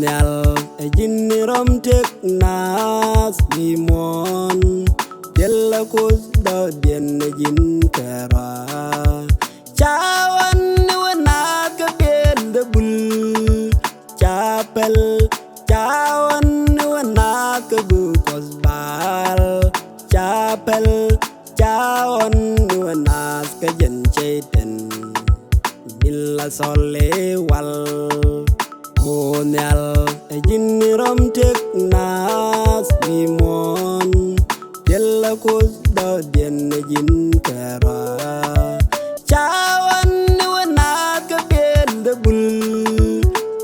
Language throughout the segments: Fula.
nhial ejen rom tek nas limon della kus do dien ejen kera cawan wana ke de bul capel cawan wana ke bu kosbal capel cawan wana ke jen cheiten milla sole wal nhial ejen rom tek nas limon della kus do dien ejen kera cawan wana ke de bul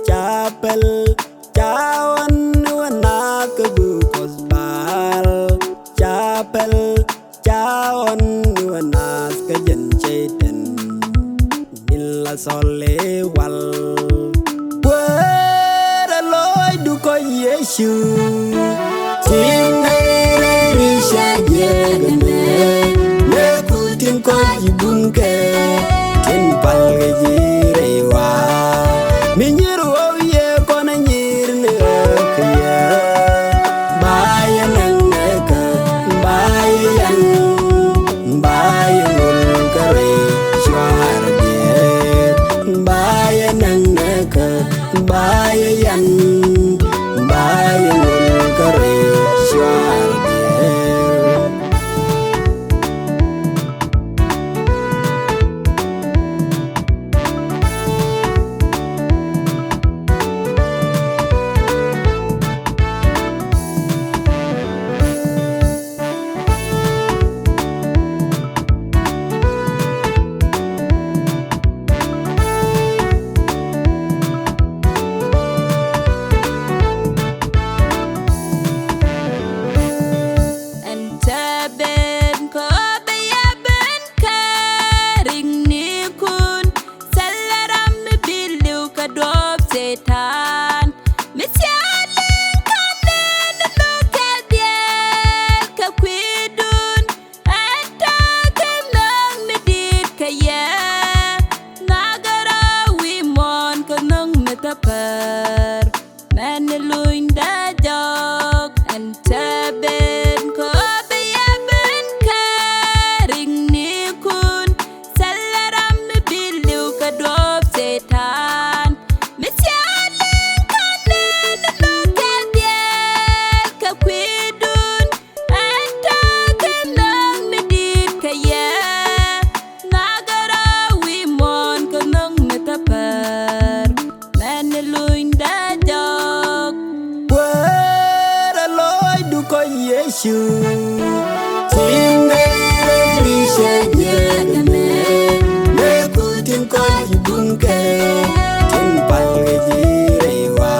capel cawan wana ke bu kosbal capel cawan wana ke jen cheiten milla sole wal Yesu Sindere risha jegane Nekutin ko jibunke Ken palge jirewa Minyiru oye kona nyirne kaya Bayan nangeka Bayan Bayan ulkare Syar bier Bayan nangeka Bayan Yesu Sindere risha jegane Nekutin ko jibunke Ken palge jirewa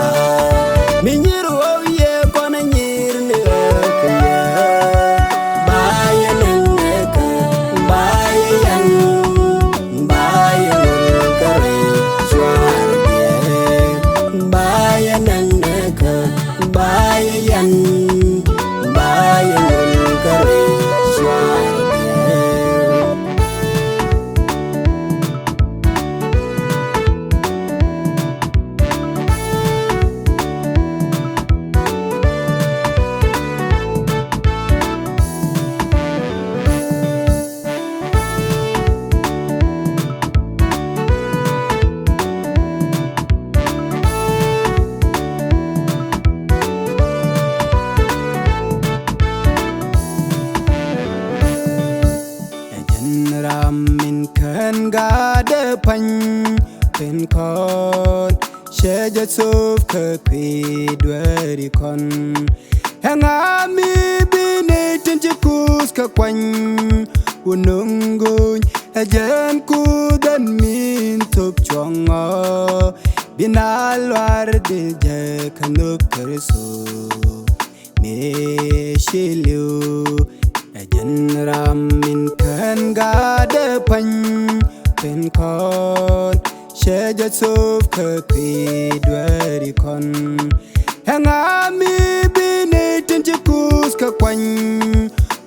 Minyiru oye kona nyirne kaya Bayan nangeka Bayan Bayan ulkare Syar bier Bayan nangeka Bayan Min kan gade pan pen kon sheja sof ke dweri kon hanga mi bine tinchi kus ka kwan unungun ejen ku dan min top chonga binalwar de je kanuk kerso me shiliu ejen min kan gade pan pen kon sheja sof ke dweri kon hanga mi bine tinchi kus ka kwan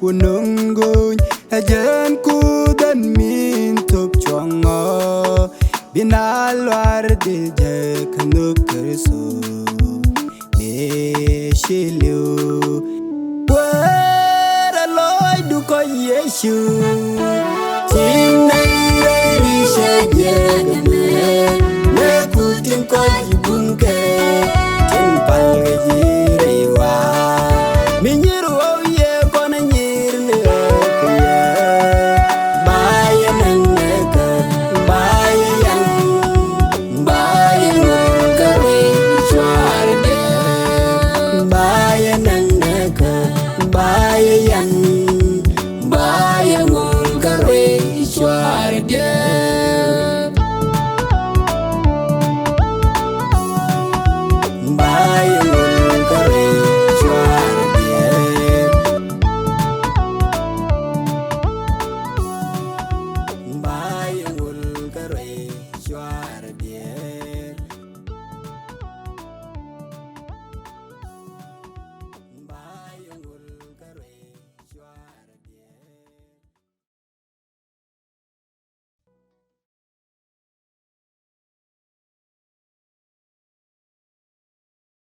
unungun ejen ku dan min top chonga binalwar de je kanuk kerso shiliu Wera loy du ko Yeshu Tinay risha jagame Ne kutin ko jibunke